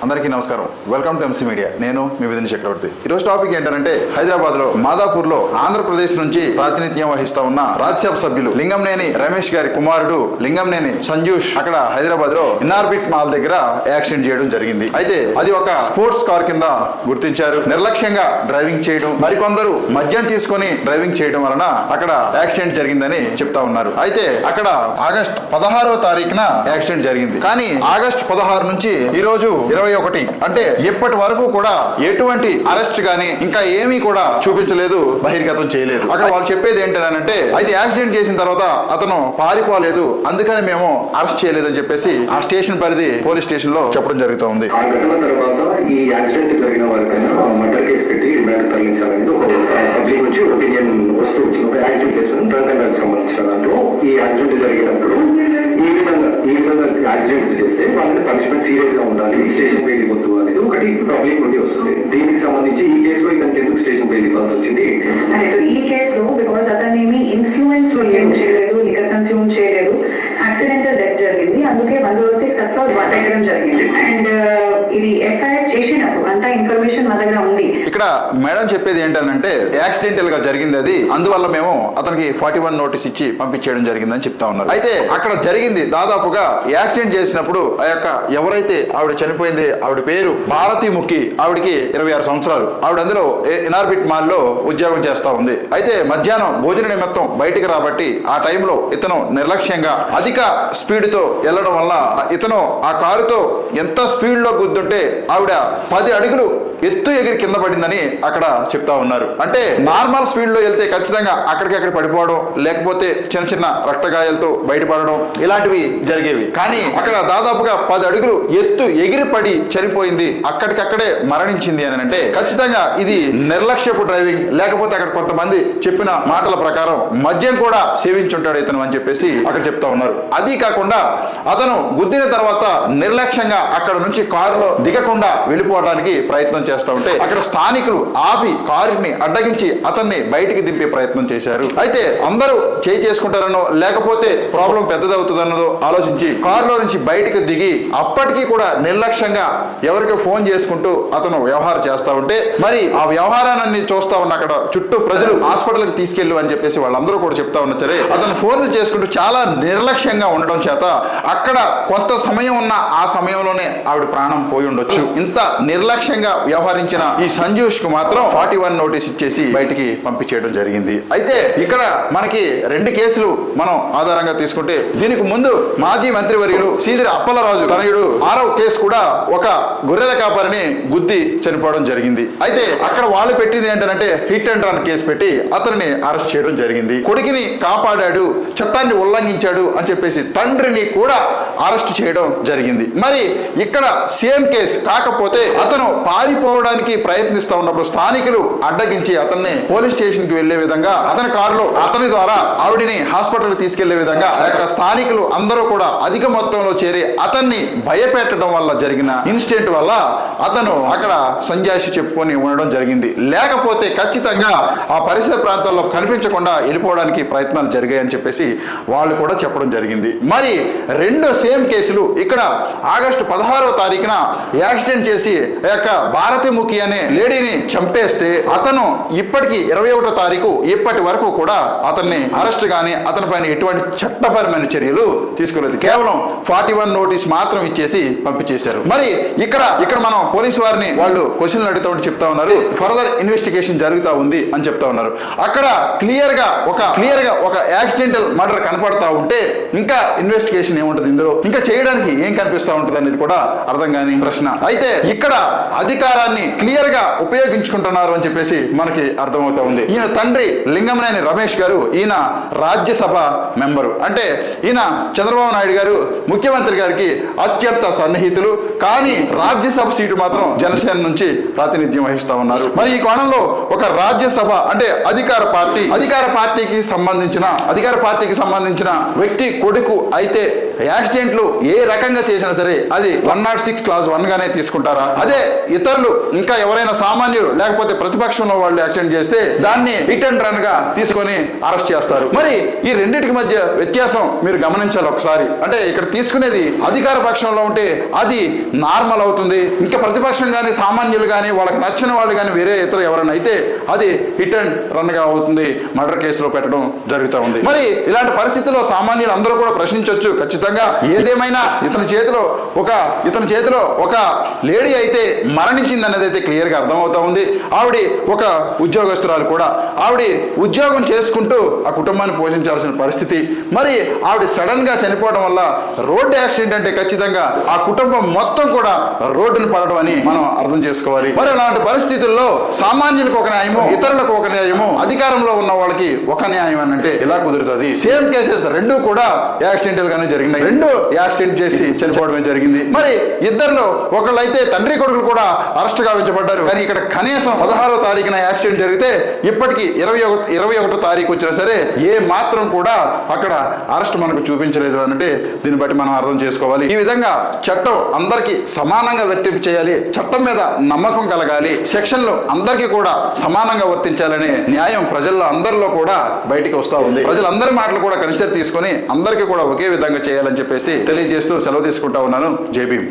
అందరికీ నమస్కారం. Welcome to MC media. నేను మీ విధిని చక్రవర్తి. ఈరోజు టాపిక్ ఏంటంటే హైదరాబాద్ లో మాదాపూర్ లో ఆంధ్రప్రదేశ్ నుంచి ప్రాతినిధ్యం వహిస్తా ఉన్న రాజ్యసభ సభ్యులు లింగంనేని రమేష్ గారి కుమారుడు లింగంనేని సంజూష్ అక్కడ హైదరాబాద్ లో ఇన్నార్బిట్ మాల్ దగ్గర యాక్సిడెంట్ చేయడం జరిగింది. అయితే అది ఒక స్పోర్ట్స్ కార్ కింద గుర్తించారు. నిర్లక్ష్యంగా డ్రైవింగ్ చేయడం, మరికొందరు మద్యం తీసుకొని డ్రైవింగ్ చేయడం వలన అక్కడ యాక్సిడెంట్ జరిగిందని చెప్తా ఉన్నారు. అయితే అక్కడ ఆగస్టు 16వ తారీఖున యాక్సిడెంట్ జరిగింది. కానీ ఆగస్టు 16 నుంచి ఈ రోజు 21 అంటే ఇప్పటి వరకు కూడా ఎటువంటి అరెస్ట్ గానీ ఇంకా ఏమీ కూడా చూపించలేదు, బహిర్గతం చేయలేదు. అక్కడ వాళ్ళు చెప్పేది ఏంటంటే అయితే యాక్సిడెంట్ చేసిన తర్వాత అతను పారిపోలేదు, అందుకని మేము అరెస్ట్ చేయలేదని చెప్పేసి ఆ స్టేషన్ పరిధి పోలీస్ స్టేషన్ లో చెప్పడం జరుగుతుంది. ఆ ఘటన తర్వాత ఈ యాక్సిడెంట్ జరిగిన వారికైనా మర్డర్ కేసు పెట్టి రిమాండ్ తరలించాలని ఒక పబ్లిక్ నుంచి ఒపీనియన్ వస్తూ వచ్చింది. ఒక accident case drunk and drive సంబంధించిన దాంట్లో ఈ యాక్సిడెంట్ జరిగినప్పుడు ఈ విధంగా యాక్సిడెంట్స్ చేస్తే వాళ్ళని పనిష్మెంట్ సీరియస్ గా ఉండాలి, స్టేషన్ బెయిల్ ఇవ్వద్దు అనేది ఒకటి పబ్లిక్ నుండి వస్తుంది. దీనికి సంబంధించి ఈ కేసులో ఇతనికి ఎందుకు స్టేషన్ బెయిల్ ఇవ్వాల్సి వచ్చింది? ఈ కేసులో బికాస్ అతను ఏమి ఇన్ఫ్లుయెన్స్ చేయలేదు, లిక్కర్ కన్స్యూమ్ చేయలేదు, యాక్సిడెంటల్ డెత్ జరిగింది. అందుకే 106 అట్లా పెట్టడం జరిగింది. అండ్ ఇది ఎఫ్ఐఆర్ చేసినప్పుడు అంతా ఇన్ఫర్మేషన్ మా దగ్గర ఉంది. ఇక్కడ మేడం చెప్పేది ఏంటంటే యాక్సిడెంటల్ గా జరిగింది అది, అందువల్ల మేము అతనికి 41 నోటీస్ ఇచ్చి పంపించేయడం జరిగిందని చెప్తా ఉన్నారు. అయితే అక్కడ జరిగింది దాదాపుగా యాక్సిడెంట్ చేసినప్పుడు ఆ యొక్క ఎవరైతే ఆవిడ చనిపోయింది, ఆవిడ పేరు భారతీముఖి, ఆవిడకి 26 సంవత్సరాలు. ఆవిడ అందులో ఇనార్బిట్ మాల్ లో ఉద్యోగం చేస్తా ఉంది. అయితే మధ్యాహ్నం భోజన నిమిత్తం బయటికి రాబట్టి ఆ టైంలో ఇతను నిర్లక్ష్యంగా అధిక స్పీడ్ తో వెళ్లడం వల్ల ఇతను ఆ కారుతో ఎంత స్పీడ్ లో గుద్దుంటే ఆవిడ 10 అడుగులు ఎత్తు ఎగిరి కింద పడిందని అక్కడ చెప్తా ఉన్నారు. అంటే నార్మల్ స్పీడ్ లో వెళ్తే ఖచ్చితంగా అక్కడికక్కడ పడిపోవడం, లేకపోతే చిన్న చిన్న రక్తగాయాలతో బయటపడడం ఇలాంటివి జరిగేవి. కానీ అక్కడ దాదాపుగా 10 అడుగులు ఎత్తు ఎగిరి పడి చనిపోయింది, అక్కడికక్కడే మరణించింది అని అంటే ఖచ్చితంగా ఇది నిర్లక్ష్యపు డ్రైవింగ్, లేకపోతే అక్కడ కొంతమంది చెప్పిన మాటల ప్రకారం మద్యం కూడా సేవించుంటాడు ఇతను అని చెప్పేసి అక్కడ చెప్తా ఉన్నారు. అది కాకుండా అతను గుద్దిన తర్వాత నిర్లక్ష్యంగా అక్కడ నుంచి కారులో దిగకుండా వెళ్ళిపోవడానికి ప్రయత్నం చేస్తూ ఉంటే అక్కడ స్థానికులు ఆపి కారుని అడ్డగించి అతన్ని బయటికి దింపే ప్రయత్నం చేశారు. అయితే అందరూ చేసుకుంటారనో లేకపోతే ప్రాబ్లం పెద్దదవుతుందన్నదో ఆలోచించి కారులో నుంచి బయటికి దిగి అప్పటికీ కూడా నిర్లక్ష్యంగా ఎవరికి ఫోన్ చేసుకుంటూ అతను వ్యవహారం చేస్తా ఉంటే మరి ఆ వ్యవహారాన్ని చూస్తా ఉన్న అక్కడ చుట్టూ ప్రజలు హాస్పిటల్కి తీసుకెళ్ళు అని చెప్పేసి వాళ్ళందరూ కూడా చెప్తా ఉన్నా సరే అతను ఫోన్లు చేసుకుంటూ చాలా నిర్లక్ష్యంగా ఉండడం చేత అక్కడ కొంత సమయం ఉన్న ఆ సమయంలోనే ఆవిడ ప్రాణం పోయి ఉండొచ్చు. ఇంత నిర్లక్ష్యంగా వ్యవహరించిన ఈ సంజూష్ కు మాత్రం 41 నోటీస్ ఇచ్చేసి బయటికి పంపించేయడం జరిగింది. అయితే ఇక్కడ మనకి 2 కేసులు మనం ఆధారంగా తీసుకుంటే దీనికి ముందు మాజీ మంత్రివర్యులు సీసిరి అప్పలరాజు తనయుడు 6వ కేసు కూడా ఒక గొర్రెల కాపరిని గుద్ది చనిపోవడం జరిగింది. అయితే అక్కడ వాళ్ళు పెట్టింది ఏంటంటే హిట్ అండ్ రన్ కేసు పెట్టి అతనిని అరెస్ట్ చేయడం జరిగింది. కొడుకుని కాపాడాడు, చట్టాన్ని ఉల్లంఘించాడు అని చెప్పేసి తండ్రిని కూడా అరెస్ట్ చేయడం జరిగింది. మరి ఇక్కడ సేమ్ కేసు కాకపోతే అతను పారిపోవడానికి ప్రయత్నిస్తా ఉన్నప్పుడు స్థానికులు అడ్డగించి అతన్ని పోలీస్ స్టేషన్ కి వెళ్లే విధంగా అతని కారులో అతని ద్వారా ఆవిడిని హాస్పిటల్ తీసుకెళ్లే విధంగా స్థానికులు అందరూ కూడా అధిక మొత్తంలో చేరి అతన్ని భయపెట్టడం వల్ల జరిగిన ఇన్సిడెంట్ వల్ల అతను అక్కడ సంజాయిషి చెప్పుకొని ఉండడం జరిగింది. లేకపోతే ఖచ్చితంగా ఆ పరిసర ప్రాంతాల్లో కనిపించకుండా వెళ్ళిపోవడానికి ప్రయత్నాలు జరిగాయని చెప్పేసి వాళ్ళు కూడా చెప్పడం జరిగింది. మరి 2 సేమ్ కేసులు ఇక్కడ ఆగస్టు 16వ తారీఖున యాక్సిడెంట్ చేసి భారతీముఖి అనే లేడీని చంపేస్తే అతను ఇప్పటికి 21వ తారీఖు ఇప్పటి వరకు కూడా అతన్ని అరెస్ట్ గాని అతని పైన ఎటువంటి చట్టపరమైన చర్యలు తీసుకోలేదు. కేవలం 41 నోటీస్ మాత్రం ఇచ్చేసి పంపించేశారు. మరి ఇక్కడ మనం పోలీసు వారిని వాళ్ళు క్వశ్చన్లు అడుగుతూ చెప్తా ఉన్నారు, ఫర్దర్ ఇన్వెస్టిగేషన్ జరుగుతూ ఉంది అని చెప్తా ఉన్నారు. అక్కడ క్లియర్ గా ఒక యాక్సిడెంటల్ మర్డర్ కనపడతా ఉంటే ఇంకా ఇన్వెస్టిగేషన్ ఏముంటుంది, ఇందులో ఇంకా చేయడానికి ఏం కనిపిస్తా ఉంటుంది అనేది కూడా అర్థం కాని ప్రశ్న. అయితే ఇక్కడ అధికారాన్ని క్లియర్ గా ఉపయోగించుకుంటున్నారు అని చెప్పేసి మనకి అర్థమవుతా ఉంది. ఈయన తండ్రి లింగంనేని రమేష్ గారు ఈయన రాజ్యసభ మెంబరు, అంటే ఈయన చంద్రబాబు నాయుడు గారు ముఖ్యమంత్రి గారికి అత్యంత సన్నిహితులు. కానీ రాజ్యసభ సీటు మాత్రం జనసేన నుంచి ప్రాతినిధ్యం వహిస్తా ఉన్నారు. మరి ఈ కోణంలో ఒక రాజ్యసభ అంటే అధికార పార్టీకి సంబంధించిన వ్యక్తి కొడుకు అయితే యాక్సిడెంట్లు ఏ రకంగా చేసినా సరే అది 106 క్లాస్ 1 గానే తీసుకుంటారా? అదే ఇతరులు ఇంకా ఎవరైనా సామాన్యులు లేకపోతే ప్రతిపక్షంలో వాళ్ళు యాక్సిడెంట్ చేస్తే దాన్ని హిట్ అండ్ రన్ గా తీసుకొని అరెస్ట్ చేస్తారు. మరి ఈ రెండింటికి మధ్య వ్యత్యాసం మీరు గమనించాలి ఒకసారి. అంటే ఇక్కడ తీసుకునేది అధికార పక్షంలో ఉంటే అది నార్మల్ అవుతుంది, ఇంకా ప్రతిపక్షం కానీ సామాన్యులు కానీ వాళ్ళకి నచ్చిన వాళ్ళు కానీ వేరే ఇతర ఎవరైనా అయితే అది హిట్ అండ్ రన్ గా అవుతుంది, మర్డర్ కేసులో పెట్టడం జరుగుతూ ఉంది. మరి ఇలాంటి పరిస్థితుల్లో సామాన్యులు అందరూ కూడా ప్రశ్నించవచ్చు ఖచ్చితంగా. ఏదేమైనా ఇతని చేతిలో ఒక లేడీ అయితే మరణించింది అనేది అయితే క్లియర్ గా అర్థమవుతా ఉంది. ఆవిడ ఒక ఉద్యోగస్తురాలు కూడా. ఆవిడ ఉద్యోగం చేసుకుంటూ ఆ కుటుంబాన్ని పోషించాల్సిన పరిస్థితి. మరి ఆవిడ సడన్ గా చనిపోవడం వల్ల రోడ్డు యాక్సిడెంట్ అంటే ఖచ్చితంగా ఆ కుటుంబం మొత్తం కూడా రోడ్డును పడడం అని మనం అర్థం చేసుకోవాలి. మరి అలాంటి పరిస్థితుల్లో సామాన్యులకు ఒక న్యాయము, ఇతరులకు ఒక న్యాయము, అధికారంలో ఉన్న వాళ్ళకి ఒక న్యాయం అని అంటే ఎలా కుదురుతుంది? సేమ్ కేసెస్ రెండు కూడా యాక్సిడెంటల్ గానే జరిగినాయి. రెండు యాక్సిడెంట్ చేసి చనిపోవడమే జరిగింది. మరి ఇద్దరిలో ఒకళ్ళైతే తండ్రి కొడుకులు కూడా అరెస్ట్ గావించబడ్డారు. కానీ ఇక్కడ కనీసం 16వ తారీఖున యాక్సిడెంట్ జరిగితే ఇప్పటికీ 21వ తారీఖు వచ్చినా సరే ఏ మాత్రం కూడా అక్కడ అరెస్ట్ మనకు చూపించలేదు అంటే దీన్ని బట్టి మనం అర్థం చేసుకోవాలి. ఈ విధంగా చట్టం అందరికీ సమానంగా వర్తింపు చేయాలి, చట్టం మీద నమ్మకం కలగాలి, సెక్షన్లు అందరికీ కూడా సమానంగా వర్తించాలనే న్యాయం ప్రజల్లో అందరిలో కూడా బయటికి వస్తూ ఉంది. ప్రజలందరి మాటలు కూడా కన్సిడర్ తీసుకొని అందరికీ కూడా ఒకే విధంగా చేయాలని చెప్పేసి తెలియజేస్తూ సెలవు తీసుకుంటా ఉన్నాను. జై భీమ్.